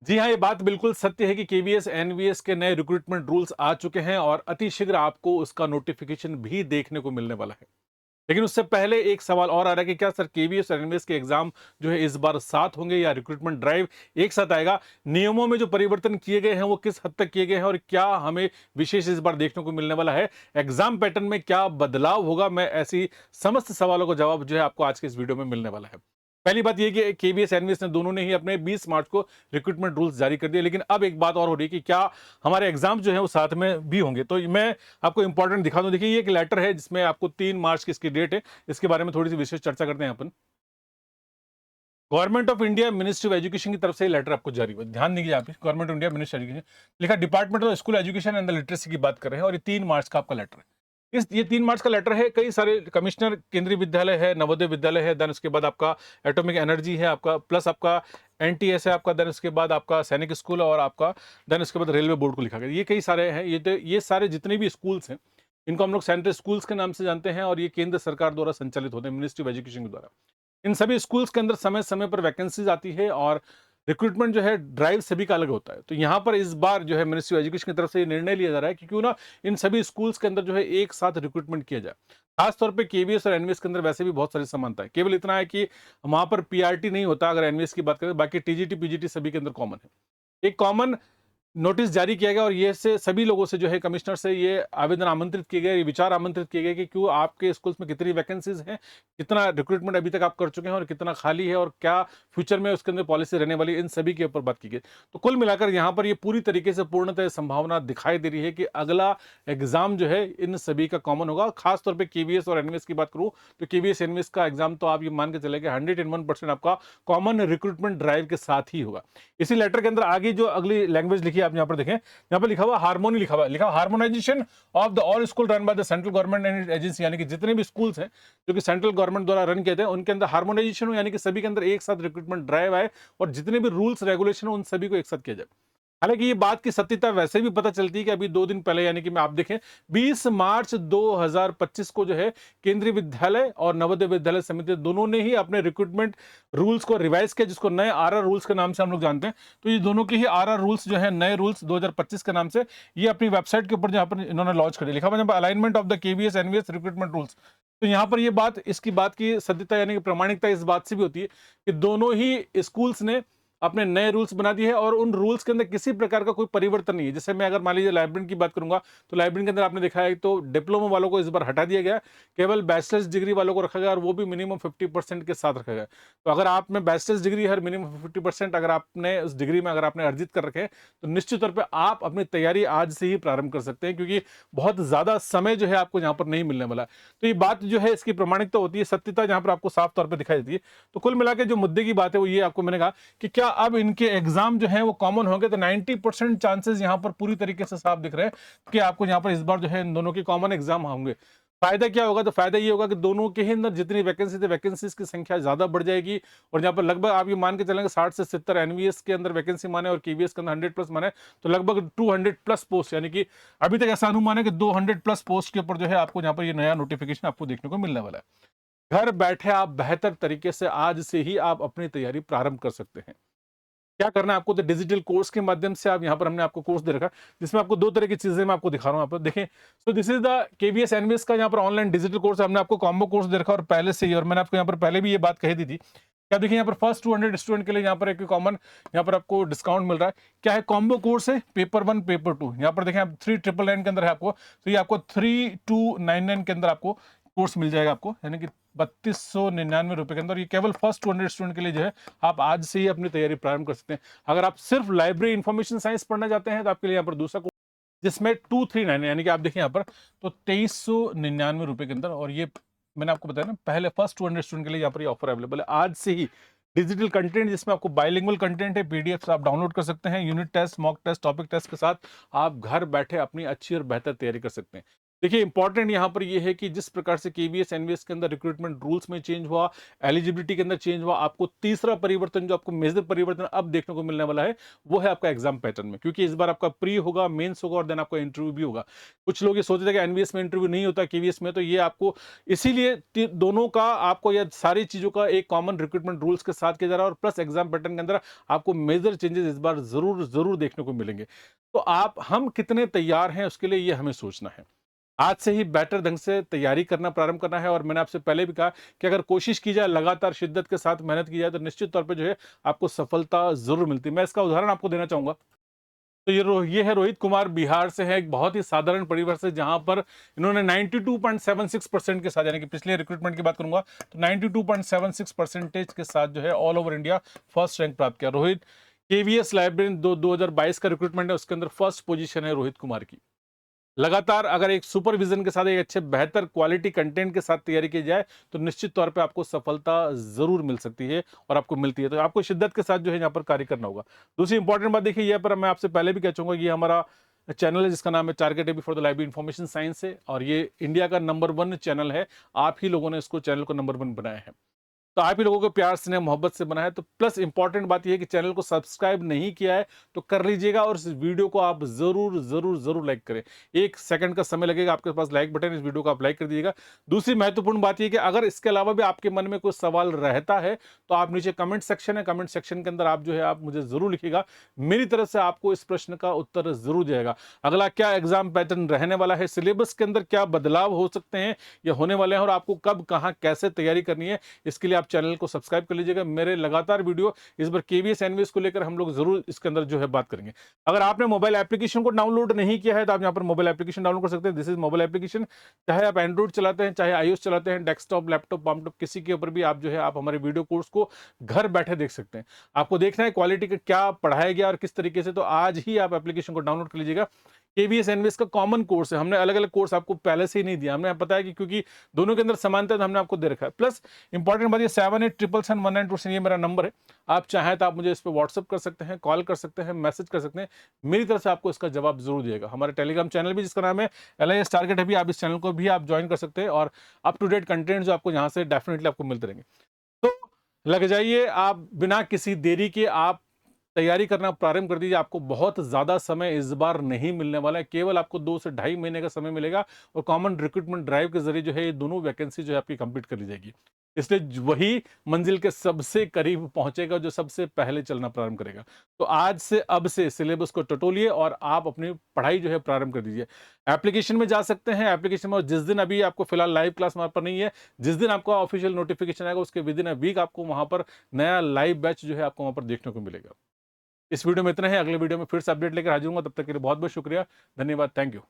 जी हाँ, ये बात बिल्कुल सत्य है कि केवीएस, एनवीएस के नए रिक्रूटमेंट रूल्स आ चुके हैं और अति शीघ्र आपको उसका नोटिफिकेशन भी देखने को मिलने वाला है। लेकिन उससे पहले एक सवाल और आ रहा है कि क्या सर केवीएस और एनवीएस के एग्जाम जो है इस बार साथ होंगे या रिक्रूटमेंट ड्राइव एक साथ आएगा? नियमों में जो परिवर्तन किए गए हैं वो किस हद तक किए गए हैं और क्या हमें विशेष इस बार देखने को मिलने वाला है? एग्जाम पैटर्न में क्या बदलाव होगा? मैं ऐसी समस्त सवालों का जवाब जो है आपको आज के इस वीडियो में मिलने वाला है। पहली बात ये कि केवीएस, एनवीएस ने दोनों ने ही अपने 20 मार्च को रिक्रूटमेंट रूल्स जारी कर दिए, लेकिन अब एक बात और हो रही है कि क्या हमारे एग्जाम जो है वो साथ में भी होंगे? तो मैं आपको इंपॉर्टेंट दिखा दूं। देखिए, ये एक लेटर है जिसमें आपको 3 मार्च की इसकी डेट है। इसके बारे में थोड़ी सी विशेष चर्चा करते हैं अपन। Government of India, ministry of education की तरफ से लेटर आपको जारी हुआ। ध्यान दीजिए, आप government of India, ministry education लिखा, department of school education and the literacy की बात कर रहे हैं और ये 3 मार्च का आपका लेटर है। ये 3 मार्च का लेटर है। कई सारे कमिश्नर, केंद्रीय विद्यालय है, नवोदय विद्यालय है, देन उसके बाद आपका एटॉमिक एनर्जी है आपका, प्लस आपका एनटीएस है आपका, देन उसके बाद आपका सैनिक स्कूल और आपका देन उसके बाद रेलवे बोर्ड को लिखा गया। ये कई सारे हैं। ये सारे जितने भी स्कूल्स हैं, इनको हम लोग सेंट्रल स्कूल्स के नाम से जानते हैं और ये केंद्र सरकार द्वारा संचालित होते हैं, मिनिस्ट्री ऑफ एजुकेशन के द्वारा। इन सभी स्कूल्स के अंदर समय समय पर वैकेंसीज आती है और रिक्रूटमेंट जो है ड्राइव सभी का अलग होता है। तो यहाँ पर इस बार जो है मिनिस्ट्री ऑफ एजुकेशन की तरफ से ये निर्णय लिया जा रहा है कि क्यों ना इन सभी स्कूल्स के अंदर जो है एक साथ रिक्रूटमेंट किया जाए। खास तौर पे केवीएस और एनवीएस के अंदर वैसे भी बहुत सारी समानता है। केवल इतना है कि वहां पर पीआरटी नहीं होता अगर एनवीएस की बात करें, बाकी टीजीटी पीजीटी सभी के अंदर कॉमन है। एक कॉमन नोटिस जारी किया गया और ये से सभी लोगों से जो है कमिश्नर से ये आवेदन आमंत्रित किए गए, ये विचार आमंत्रित किए गए कि क्यों आपके स्कूल्स में कितनी वैकेंसीज हैं, कितना रिक्रूटमेंट अभी तक आप कर चुके हैं और कितना खाली है और क्या फ्यूचर में उसके अंदर पॉलिसी रहने वाली है, इन सभी के ऊपर बात की गई। तो कुल मिलाकर यहाँ पर ये पूरी तरीके से पूर्णतः संभावना दिखाई दे रही है कि अगला एग्जाम जो है इन सभी का कॉमन होगा। खासतौर पर केवीएस और एनवीएस की बात करूँ तो केवीएस एनवीएस का एग्जाम तो आप ये मान के चले 101% आपका कॉमन रिक्रूटमेंट ड्राइव के साथ ही होगा। इसी लेटर के अंदर आगे जो अगली लैंग्वेज लिखी है आप यहाँ पर देखें, यहाँ पर लिखा हुआ हार्मोनी, लिखा हुआ harmonisation of the all school run by the central government and agency, यानी कि जितने भी स्कूल्स हैं जो कि सेंट्रल गवर्नमेंट द्वारा रन किए थे उनके अंदर हार्मोनाइजेशन हो, यानी कि सभी के अंदर एक साथ रिक्रूटमेंट ड्राइव आए और जितने भी रूल्स रेगुलेशन हो उन सभी को एक साथ किया जाए। हालांकि ये बात की सत्यता वैसे भी पता चलती है कि अभी 2 दिन पहले, यानी कि मैं आप देखें 20 मार्च 2025 को जो है केंद्रीय विद्यालय और नवोदय विद्यालय समिति दोनों ने ही अपने रिक्रूटमेंट रूल्स को रिवाइज किया, जिसको नए आरआर रूल्स के नाम से हम लोग जानते हैं। तो ये दोनों के ही आरआर रूल्स जो है, नए रूल्स 2025 के नाम से, ये अपनी वेबसाइट के ऊपर जहां पर इन्होंने लॉन्च कर दिया। लिखा हुआ alignment of the KVS NVS recruitment rules. तो यहाँ पर ये बात, इसकी बात की सत्यता यानी कि प्रामाणिकता इस बात से भी होती है कि दोनों ही स्कूल्स ने अपने नए रूल्स बना दिए हैं और उन रूल्स के अंदर किसी प्रकार का कोई परिवर्तन नहीं है। जैसे मैं अगर मान लीजिए लाइब्रेरी की बात करूंगा तो लाइब्रेरी के अंदर आपने देखा है तो डिप्लोमा वालों को इस बार हटा दिया गया, केवल बैचलर्स डिग्री वालों को रखा गया और वो भी मिनिमम 50% के साथ रखा गया। तो अगर आप में बैचलर्स डिग्री हर मिनिमम 50% अगर आपने उस डिग्री में अगर आपने अर्जित कर रखे हैं तो निश्चित तौर पर आप अपनी तैयारी आज से ही प्रारंभ कर सकते हैं, क्योंकि बहुत ज्यादा समय जो है आपको यहाँ पर नहीं मिलने वाला है। तो ये बात जो है इसकी प्रमाणिकता होती है, सत्यता जहां पर आपको साफ तौर पर दिखाई देती है। तो कुल मिलाकर जो मुद्दे की बात है वो ये आपको मैंने कहा कि क्या अब इनके एग्जाम जो है वो कॉमन होंगे, तो 90% चांसेस यहां पर पूरी तरीके से साफ दिख रहे हैं कि आपको यहां पर इस बार जो है इन दोनों के कॉमन एग्जाम होंगे। फायदा क्या होगा? तो फायदा ये होगा कि दोनों के ही अंदर जितनी वैकेंसी थे वैकेंसीज की संख्या ज्यादा बढ़ जाएगी और जहां पर लगभग आप ये मान के चलेंगे 60 से 70 एनवीएस के अंदर वैकेंसी माने और केवीएस के अंदर 100+ माने तो लगभग 200+ पोस्ट, यानी कि अभी तक ऐसा अनुमान है कि 200+ पोस्ट के ऊपर जो है आपको यहाँ पर ये नया नोटिफिकेशन आपको देखने को मिलने वाला है। घर बैठे आप बेहतर तरीके से आज से ही आप अपनी तैयारी प्रारंभ कर सकते हैं। क्या करना है आपको? तो डिजिटल कोर्स के माध्यम से आप यहाँ पर, हमने आपको कोर्स दे रखा है जिसमें आपको 2 तरह की चीजें मैं आपको दिखा रहा हूँ। आप देखें, so this is the KVS NVS का यहाँ पर ऑनलाइन डिजिटल कोर्स। हमने आपको कॉम्बो कोर्स दे रखा है और पहले से ही, और मैंने आपको यहाँ पर पहले भी ये बात कही दी थी। क्या देखिए, यहाँ पर फर्स्ट 200 स्टूडेंट के लिए यहाँ पर एक कॉमन यहाँ पर आपको डिस्काउंट मिल रहा है। क्या है? कॉम्बो कोर्स है, पेपर 1 पेपर 2। यहाँ पर देखें आप 3999 के अंदर है आपको, तो ये आपको 3299 के अंदर आपको कोर्स मिल जाएगा आपको, यानी कि 3299 रुपए के अंदर। ये केवल फर्स्ट 200 स्टूडेंट के लिए जो है आप आज से ही अपनी तैयारी प्रारंभ कर सकते हैं। अगर आप सिर्फ लाइब्रेरी इंफॉर्मेशन साइंस पढ़ना चाहते हैं तो आपके लिए यहाँ पर दूसरा कोर्स जिसमें 239, यानी कि आप देखिए यहाँ पर तो 2399 रुपए के अंदर। और ये मैंने आपको बताया ना, पहले फर्स्ट 200 स्टूडेंट के लिए यहाँ पर ये ऑफर अवेलेबल है आज से ही। डिजिटल कंटेंट जिसमें आपको बाइलिंगुअल कंटेंट है, पीडीएफ आप डाउनलोड कर सकते हैं, unit test, mock test, topic test के साथ आप घर बैठे अपनी अच्छी और बेहतर तैयारी कर सकते हैं। देखिए इंपॉर्टेंट यहाँ पर ये है कि जिस प्रकार से केवीएस एनवीएस के अंदर रिक्रूटमेंट रूल्स में चेंज हुआ, एलिजिबिलिटी के अंदर चेंज हुआ, आपको तीसरा परिवर्तन जो आपको मेजर परिवर्तन अब देखने को मिलने वाला है वो है आपका एग्जाम पैटर्न में, क्योंकि इस बार आपका प्री होगा, मेंस होगा और देन आपका इंटरव्यू भी होगा। कुछ लोग ये सोचते थे कि एनवीएस में इंटरव्यू नहीं होता, केवीएस में, तो ये आपको इसीलिए दोनों का आपको यह सारी चीजों का एक कॉमन रिक्रूटमेंट रूल्स के साथ किया जा रहा है और प्लस एग्जाम पैटर्न के अंदर आपको मेजर चेंजेस इस बार जरूर जरूर देखने को मिलेंगे। तो आप हम कितने तैयार हैं उसके लिए ये हमें सोचना है। आज से ही बेटर ढंग से तैयारी करना प्रारंभ करना है और मैंने आपसे पहले भी कहा कि अगर कोशिश की जाए, लगातार शिद्दत के साथ मेहनत की जाए, तो निश्चित तौर पे जो है आपको सफलता जरूर मिलती है। मैं इसका उदाहरण आपको देना चाहूंगा। तो ये है रोहित कुमार, बिहार से है, एक बहुत ही साधारण परिवार से, जहां पर इन्होंने 92.76% के साथ, यानी कि पिछले रिक्रूटमेंट की बात करूंगा तो 92.76% के साथ जो है all over India first rank प्राप्त किया। रोहित केवीएस लाइब्रेरी 2022 का रिक्रूटमेंट है, उसके अंदर फर्स्ट पोजीशन है रोहित कुमार की। लगातार अगर एक सुपरविजन के साथ, एक अच्छे बेहतर क्वालिटी कंटेंट के साथ तैयारी की जाए तो निश्चित तौर पे आपको सफलता जरूर मिल सकती है और आपको मिलती है। तो आपको शिद्दत के साथ जो है यहाँ पर कार्य करना होगा। दूसरी इंपॉर्टेंट बात देखिए, यहाँ पर मैं आपसे पहले भी कह चाहूंगा कि ये हमारा चैनल है जिसका नाम है target AB for the library information science है, और ये इंडिया का नंबर 1 चैनल है। आप ही लोगों ने इसको चैनल को नंबर 1 बनाया है, तो आप ही लोगों को प्यार से मोहब्बत से बना है। तो प्लस इंपॉर्टेंट बात यह है कि चैनल को सब्सक्राइब नहीं किया है तो कर लीजिएगा और इस वीडियो को आप जरूर जरूर जरूर लाइक करें। 1 सेकंड का समय लगेगा, आपके पास लाइक बटन, इस वीडियो को आप लाइक कर दीजिएगा। दूसरी महत्वपूर्ण बात यह कि अगर इसके अलावा भी आपके मन में कोई सवाल रहता है तो आप नीचे कमेंट सेक्शन है, कमेंट सेक्शन के अंदर आप जो है आप मुझे जरूर लिखिएगा। मेरी तरफ से आपको इस प्रश्न का उत्तर जरूर जाएगा। अगला क्या एग्जाम पैटर्न रहने वाला है, सिलेबस के अंदर क्या बदलाव हो सकते हैं या होने वाले हैं, और आपको कब कहां कैसे तैयारी करनी है, इसके लिए आप चैनल को सब्सक्राइब कर लीजिएगा। मेरे लगातार वीडियो इस बार केवीएस एनवीएस को लेकर हम लोग जरूर इसके अंदर जो है बात करेंगे। अगर आपने मोबाइल एप्लीकेशन को डाउनलोड नहीं किया है तो आप यहां पर मोबाइल एप्लीकेशन डाउनलोड कर सकते हैं। This is mobile application. चाहे आप एंड्रॉइड चलाते हैं, चाहे आईओएस चलाते हैं, डेस्कटॉप, लैपटॉप, पॉपटॉप, किसी के ऊपर भी आप जो है आप हमारे वीडियो कोर्स को घर बैठे देख सकते हैं। आपको देखना है क्वालिटी का क्या पढ़ाया गया और किस तरीके से, तो आज ही आप एप्लीकेशन को डाउनलोड कर लीजिएगा। केवीएस एनवीएस का कॉमन कोर्स है, हमने अलग अलग कोर्स आपको पहले से ही नहीं दिया, हमने पता है कि क्योंकि दोनों के अंदर समानता है तो हमने आपको दे रखा है। प्लस इंपॉर्टेंट बात ये 78771927, ये मेरा नंबर है। आप चाहें तो आप मुझे इस पर व्हाट्सअप कर सकते हैं, कॉल कर सकते हैं, मैसेज कर सकते हैं। मेरी तरफ से आपको इसका जवाब जरूर दिएगा। हमारे टेलीग्राम चैनल भी जिसका नाम है LIS टारगेट है, भी आप इस चैनल को भी आप ज्वाइन कर सकते हैं और अप टू डेट कंटेंट जो आपको यहाँ से डेफिनेटली आपको मिलते रहेंगे। तो लग जाइए, आप बिना किसी देरी के आप तैयारी करना प्रारंभ कर दीजिए। आपको बहुत ज्यादा समय इस बार नहीं मिलने वाला है, केवल आपको 2 से ढाई महीने का समय मिलेगा और कॉमन रिक्रूटमेंट ड्राइव के जरिए जो है ये दोनों वैकेंसी जो है आपकी कंप्लीट कर ली जाएगी। इसलिए वही मंजिल के सबसे करीब पहुंचेगा जो सबसे पहले चलना प्रारंभ करेगा। तो आज से अब से सिलेबस को टटोलिए और आप अपनी पढ़ाई जो है प्रारंभ कर दीजिए। एप्लीकेशन में जा सकते हैं, एप्लीकेशन में जिस दिन, अभी आपको फिलहाल लाइव क्लास वहां पर नहीं है, जिस दिन आपका ऑफिशियल नोटिफिकेशन आएगा उसके विद इन अ वीक आपको वहां पर नया लाइव बैच जो है आपको वहां पर देखने को मिलेगा। इस वीडियो में इतना है, अगले वीडियो में फिर से अपडेट लेकर हाजिर हूंगा। तब तक के लिए बहुत बहुत शुक्रिया, धन्यवाद, थैंक यू।